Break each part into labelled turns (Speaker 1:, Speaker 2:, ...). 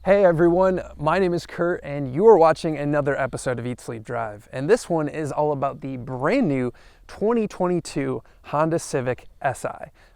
Speaker 1: Hey everyone, my name is Kurt and you are watching another episode of Eat Sleep Drive. And this one is all about the brand new 2022 Honda Civic Si.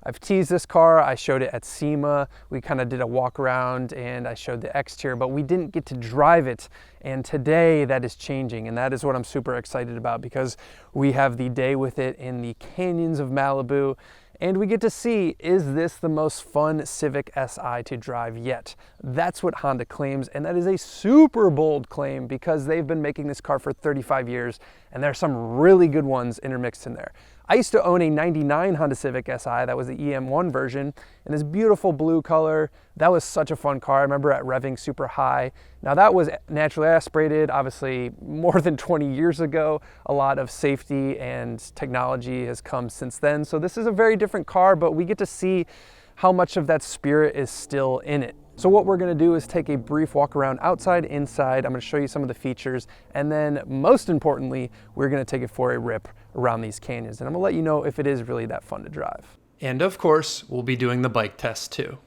Speaker 1: I've teased this car, I showed it at SEMA, we kind of did a walk around and I showed the exterior, but we didn't get to drive it. And today that is changing, and that is what I'm super excited about because we have the day with it in the canyons of Malibu. And we get to see, is this the most fun Civic Si to drive yet? That's what Honda claims, and that is a super bold claim because they've been making this car for 35 years, and there are some really good ones intermixed in there. I used to own a 99 Honda Civic Si, that was the EM1 version, in this beautiful blue color. That was such a fun car. I remember it revving super high. Now that was naturally aspirated, obviously more than 20 years ago. A lot of safety and technology has come since then. So this is a very different car, but we get to see how much of that spirit is still in it. So what we're gonna do is take a brief walk around outside, inside. I'm gonna show you some of the features, and then most importantly, we're gonna take it for a rip around these canyons. And I'm gonna let you know if it is really that fun to drive. And of course, we'll be doing the bike test too.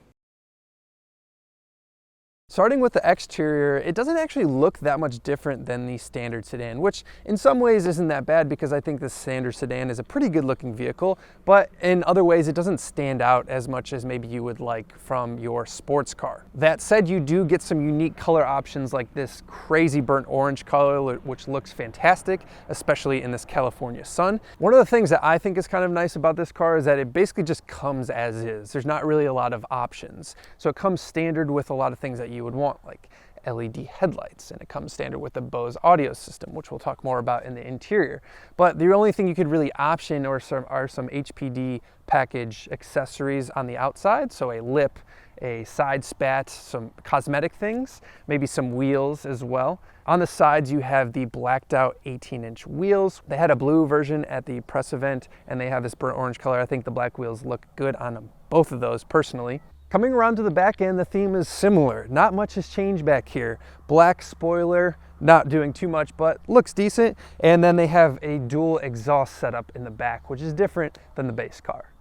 Speaker 1: Starting with the exterior, it doesn't actually look that much different than the standard sedan, which in some ways isn't that bad because I think the standard sedan is a pretty good looking vehicle, but in other ways it doesn't stand out as much as maybe you would like from your sports car. That said, you do get some unique color options like this crazy burnt orange color, which looks fantastic, especially in this California sun. One of the things that I think is kind of nice about this car is that it basically just comes as is. There's not really a lot of options. So it comes standard with a lot of things that you would want, like LED headlights, and it comes standard with the Bose audio system, which we'll talk more about in the interior. But the only thing you could really option are some HPD package accessories on the outside, so a lip, a side spat, some cosmetic things, maybe some wheels as well. On the sides, you have the blacked out 18-inch wheels. They had a blue version at the press event, and they have this burnt orange color. I think the black wheels look good on them, both of those personally. Coming around to the back end, the theme is similar. Not much has changed back here. Black spoiler, not doing too much, but looks decent. And then they have a dual exhaust setup in the back, which is different than the base car.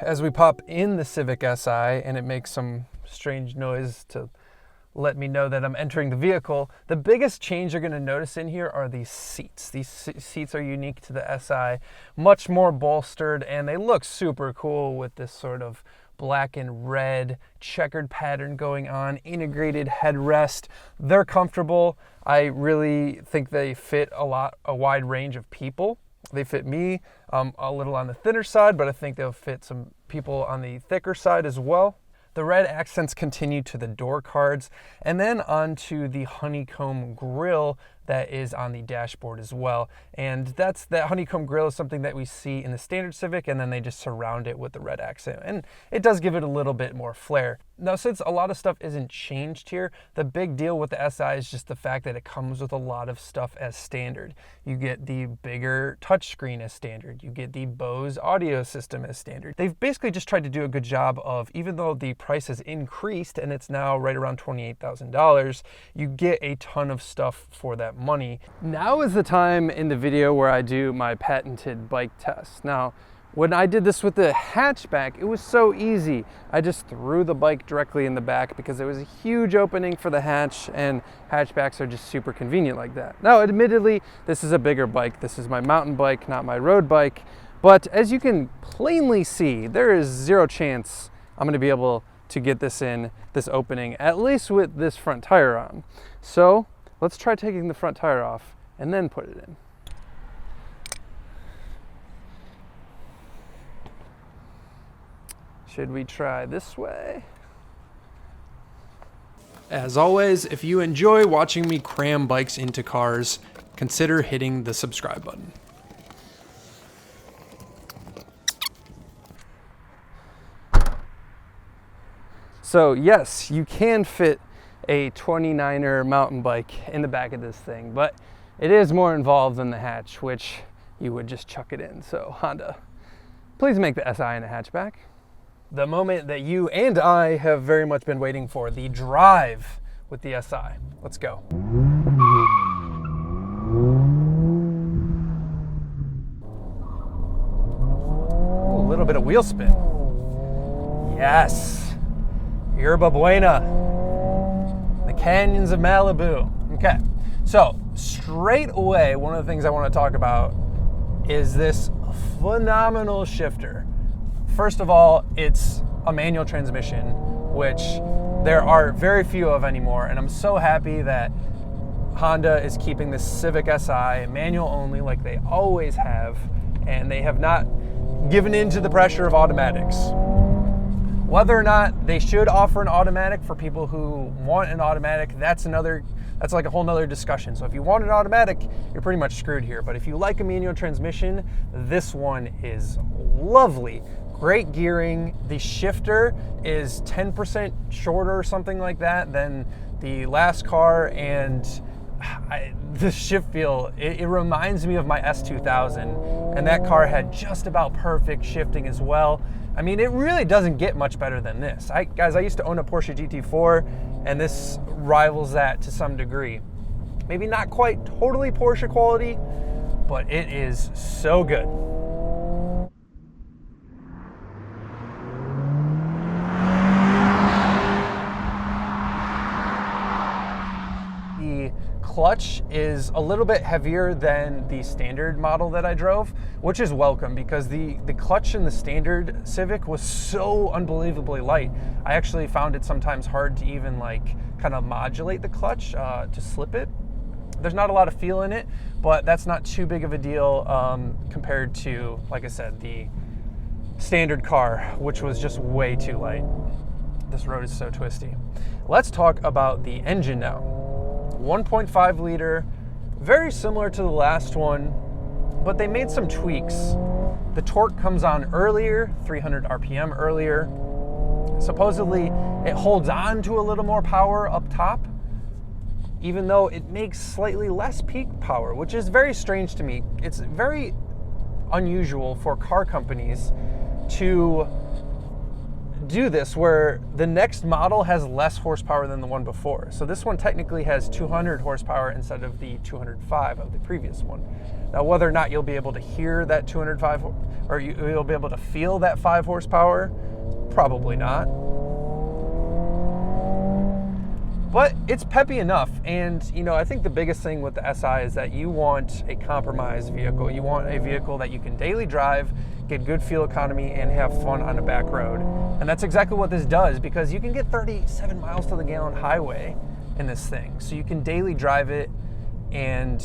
Speaker 1: As we pop in the Civic Si, and it makes some strange noise to let me know that I'm entering the vehicle, the biggest change you're gonna notice in here are these seats. These seats are unique to the Si, much more bolstered, and they look super cool with this sort of black and red checkered pattern going on, integrated headrest. They're comfortable. I really think they fit a wide range of people. They fit me a little on the thinner side, but I think they'll fit some people on the thicker side as well. The red accents continue to the door cards, and then onto the honeycomb grille that is on the dashboard as well. And that honeycomb grille is something that we see in the standard Civic, and then they just surround it with the red accent. And it does give it a little bit more flair. Now, since a lot of stuff isn't changed here, the big deal with the Si is just the fact that it comes with a lot of stuff as standard. You get the bigger touchscreen as standard. You get the Bose audio system as standard. They've basically just tried to do a good job of, even though the price has increased and it's now right around $28,000, you get a ton of stuff for that money. Now is the time in the video where I do my patented bike test. Now, when I did this with the hatchback, it was so easy. I just threw the bike directly in the back because there was a huge opening for the hatch, and hatchbacks are just super convenient like that. Now, admittedly, this is a bigger bike. This is my mountain bike, not my road bike. But as you can plainly see, there is zero chance I'm gonna be able to get this in this opening, at least with this front tire on. So let's try taking the front tire off and then put it in. Should we try this way? As always, if you enjoy watching me cram bikes into cars, consider hitting the subscribe button. So yes, you can fit a 29er mountain bike in the back of this thing, but it is more involved than the hatch, which you would just chuck it in. So Honda, please make the Si in a hatchback. The moment that you and I have very much been waiting for, the drive with the Si. Let's go. Ooh, a little bit of wheel spin. Yes. Yerba Buena. The Canyons of Malibu. Okay, so straight away, one of the things I want to talk about is this phenomenal shifter. First of all, it's a manual transmission, which there are very few of anymore, and I'm so happy that Honda is keeping this Civic Si manual only like they always have, and they have not given in to the pressure of automatics. Whether or not they should offer an automatic for people who want an automatic, that's like a whole nother discussion. So if you want an automatic, you're pretty much screwed here. But if you like a manual transmission, this one is lovely. Great gearing. The shifter is 10% shorter or something like that than the last car, and the shift feel, it reminds me of my S2000, and that car had just about perfect shifting as well. I mean, it really doesn't get much better than this. Guys, I used to own a Porsche GT4, and this rivals that to some degree. Maybe not quite totally Porsche quality, but it is so good. The clutch is a little bit heavier than the standard model that I drove, which is welcome because the clutch in the standard Civic was so unbelievably light. I actually found it sometimes hard to even kind of modulate the clutch to slip it. There's not a lot of feel in it, but that's not too big of a deal compared to, like I said, the standard car, which was just way too light. This road is so twisty. Let's talk about the engine now. 1.5 liter, very similar to the last one, but they made some tweaks. The torque comes on earlier, 300 RPM earlier. Supposedly, it holds on to a little more power up top, even though it makes slightly less peak power, which is very strange to me. It's very unusual for car companies to do this where the next model has less horsepower than the one before. So this one technically has 200 horsepower instead of the 205 of the previous one. Now, whether or not you'll be able to hear that 205 or you'll be able to feel that 5 horsepower, probably not. But it's peppy enough, and I think the biggest thing with the SI is that you want a compromised vehicle. You want a vehicle that you can daily drive, get good fuel economy, and have fun on a back road. And that's exactly what this does, because you can get 37 miles to the gallon highway in this thing. So you can daily drive it, and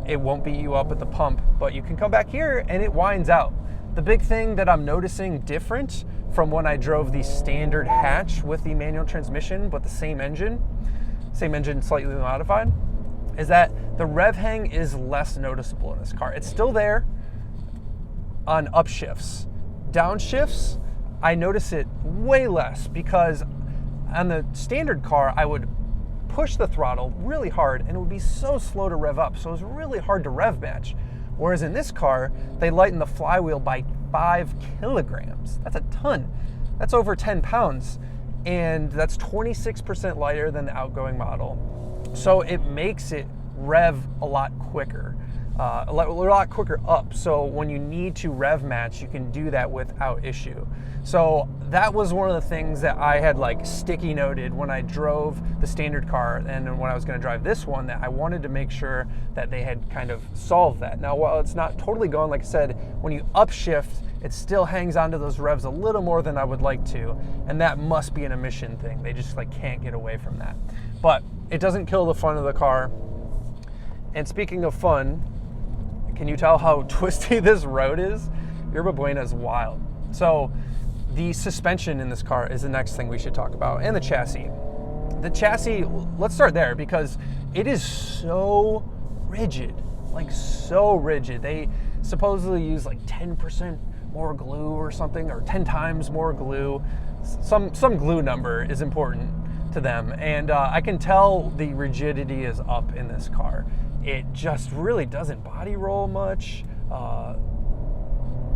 Speaker 1: it won't beat you up at the pump, but you can come back here and it winds out. The big thing that I'm noticing different from when I drove the standard hatch with the manual transmission, but the same engine slightly modified, is that the rev hang is less noticeable in this car. It's still there on upshifts. Downshifts, I notice it way less, because on the standard car, I would push the throttle really hard and it would be so slow to rev up. So it was really hard to rev match. Whereas in this car, they lighten the flywheel by 5 kilograms. That's a ton. That's over 10 pounds. And that's 26% lighter than the outgoing model. So it makes it rev a lot quicker. A lot quicker up. So when you need to rev match, you can do that without issue. So that was one of the things that I had sticky noted when I drove the standard car, and when I was going to drive this one, that I wanted to make sure that they had kind of solved that. Now, while it's not totally gone, like I said, when you upshift, it still hangs onto those revs a little more than I would like to, and that must be an emission thing. They just can't get away from that. But it doesn't kill the fun of the car. And speaking of fun, can you tell how twisty this road is? Yerba Buena is wild. So the suspension in this car is the next thing we should talk about, and the chassis. The chassis, let's start there, because it is so rigid, so rigid. They supposedly use 10% more glue or something, or 10 times more glue. Some glue number is important to them, and I can tell the rigidity is up in this car. It just really doesn't body roll much.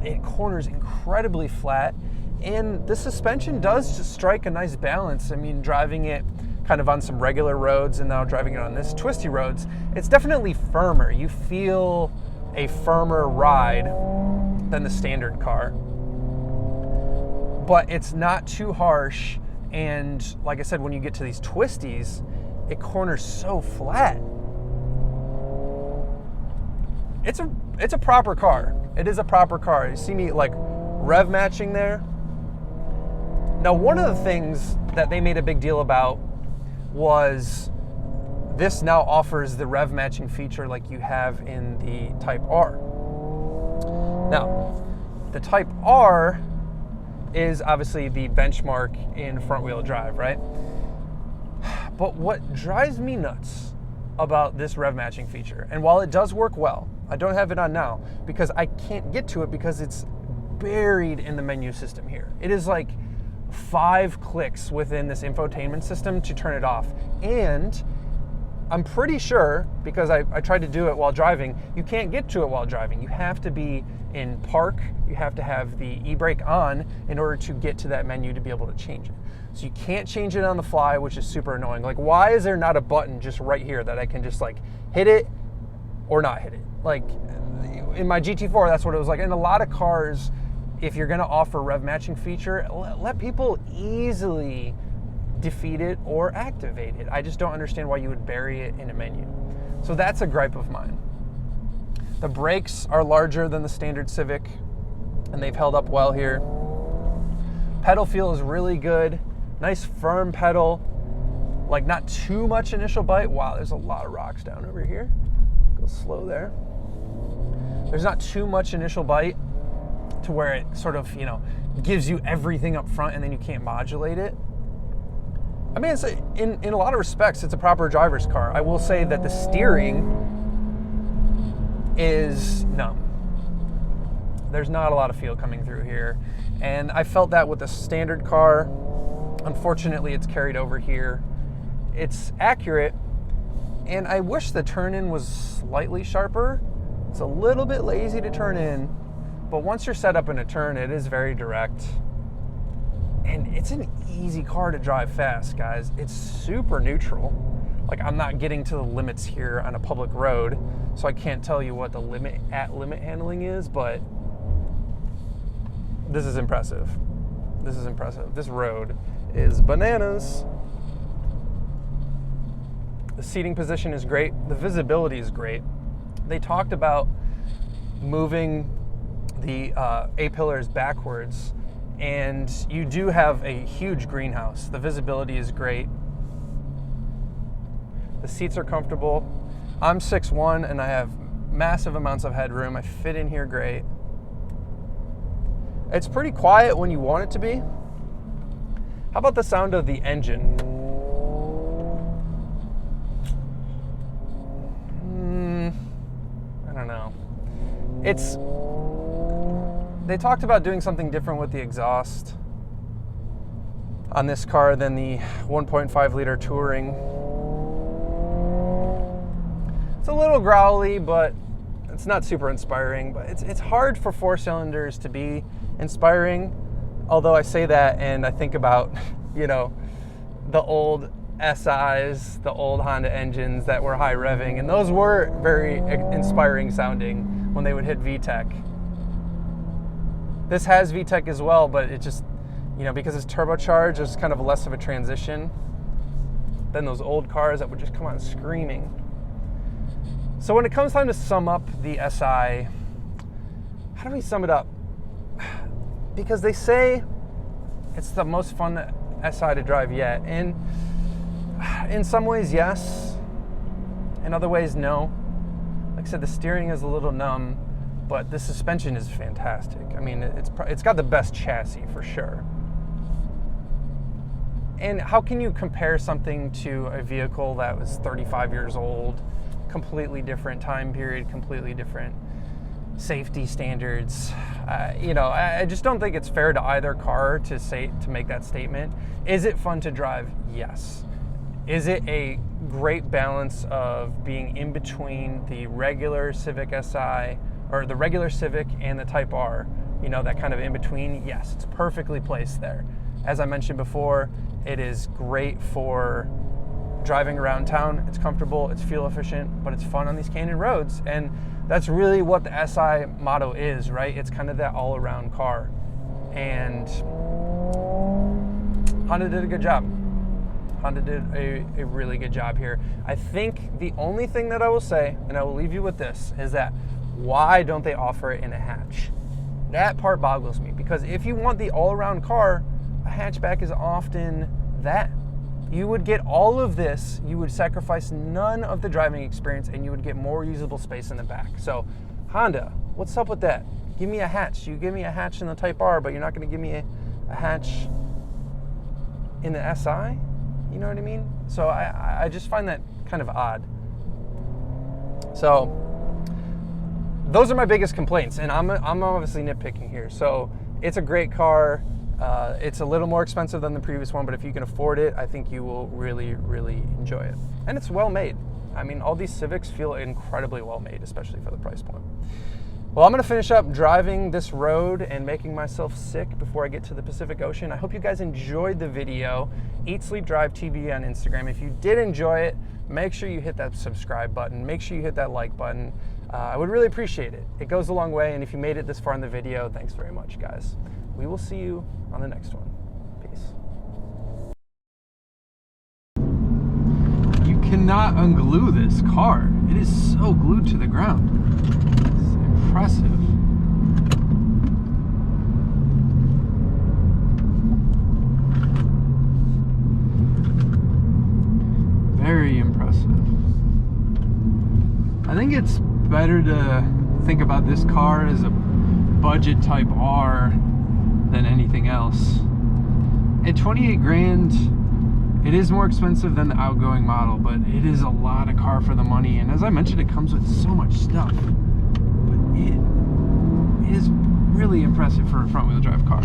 Speaker 1: It corners incredibly flat, and the suspension does just strike a nice balance. I mean, driving it kind of on some regular roads and now driving it on this twisty roads, it's definitely firmer. You feel a firmer ride than the standard car, but it's not too harsh And like I said, when you get to these twisties, it corners so flat. It's a proper car. It is a proper car. You see me like rev matching there. Now, one of the things that they made a big deal about was this now offers the rev matching feature like you have in the Type R. Now, the Type R is obviously the benchmark in front wheel drive, right? But what drives me nuts about this rev matching feature, and while it does work well, I don't have it on now because I can't get to it because it's buried in the menu system here. It is like 5 clicks within this infotainment system to turn it off. And I'm pretty sure, because I tried to do it while driving, you can't get to it while driving. You have to be in park, you have to have the e-brake on in order to get to that menu to be able to change it. So you can't change it on the fly, which is super annoying. Like, why is there not a button just right here that I can just like hit it or not hit it? Like in my GT4, that's what it was like. In a lot of cars, if you're gonna offer rev matching feature, let people easily defeat it or activate it. I just don't understand why you would bury it in a menu. So that's a gripe of mine. The brakes are larger than the standard Civic, and they've held up well here. Pedal feel is really good. Nice firm pedal, like not too much initial bite. Wow, there's a lot of rocks down over here. Go slow there. There's not too much initial bite to where it sort of, gives you everything up front and then you can't modulate it. I mean, it's in a lot of respects, it's a proper driver's car. I will say that the steering is numb. There's not a lot of feel coming through here. And I felt that with the standard car. Unfortunately, it's carried over here. It's accurate, and I wish the turn-in was slightly sharper. It's a little bit lazy to turn in, but once you're set up in a turn, it is very direct. And it's an easy car to drive fast, guys. It's super neutral. Like, I'm not getting to the limits here on a public road, so I can't tell you what the limit handling is, but this is impressive. This is impressive. This road is bananas. The seating position is great. The visibility is great. They talked about moving the A-pillars backwards, and you do have a huge greenhouse. The visibility is great. The seats are comfortable. I'm 6'1", and I have massive amounts of headroom. I fit in here great. It's pretty quiet when you want it to be. How about the sound of the engine? I don't know. They talked about doing something different with the exhaust on this car than the 1.5 liter Touring. It's a little growly, but it's not super inspiring. But it's hard for 4 cylinders to be inspiring. Although I say that and I think about, the old SIs, the old Honda engines that were high revving, and those were very inspiring sounding when they would hit VTEC. This has VTEC as well, but it just, because it's turbocharged, it's kind of less of a transition than those old cars that would just come on screaming. So when it comes time to sum up the SI, how do we sum it up? Because they say it's the most fun SI to drive yet. And in some ways, yes. In other ways, no. Like I said, the steering is a little numb, but the suspension is fantastic. I mean, it's got the best chassis for sure. And how can you compare something to a vehicle that was 35 years old, completely different time period, completely different safety standards? I just don't think it's fair to either car to make that statement. Is it fun to drive? Yes. Is it a great balance of being in between the regular Civic Si, or the regular Civic and the Type R, that kind of in between? Yes, it's perfectly placed there. As I mentioned before, it is great for driving around town. It's comfortable, it's fuel efficient, but it's fun on these canyon roads. And that's really what the SI motto is, right? It's kind of that all-around car. And Honda did a good job. Honda did a really good job here. I think the only thing that I will say, and I will leave you with this, is that why don't they offer it in a hatch? That part boggles me, because if you want the all-around car, a hatchback is often that. You would get all of this, you would sacrifice none of the driving experience, and you would get more usable space in the back. So Honda, what's up with that? Give me a hatch. You give me a hatch in the Type R, but you're not going to give me a hatch in the SI? You know what I mean? So I just find that kind of odd. So those are my biggest complaints, and I'm obviously nitpicking here. So it's a great car. It's a little more expensive than the previous one, but if you can afford it, I think you will really, really enjoy it. And it's well made. I mean, all these Civics feel incredibly well made, especially for the price point. Well, I'm going to finish up driving this road and making myself sick before I get to the Pacific Ocean. I hope you guys enjoyed the video. Eat, Sleep, Drive TV on Instagram. If you did enjoy it, make sure you hit that subscribe button. Make sure you hit that like button. I would really appreciate it. It goes a long way, and if you made it this far in the video, thanks very much, guys. We will see you on the next one. Peace. You cannot unglue this car. It is so glued to the ground. It's impressive. Very impressive. I think it's better to think about this car as a budget Type R than anything else. At 28 grand, it is more expensive than the outgoing model, but it is a lot of car for the money. And as I mentioned, it comes with so much stuff. But it is really impressive for a front-wheel drive car.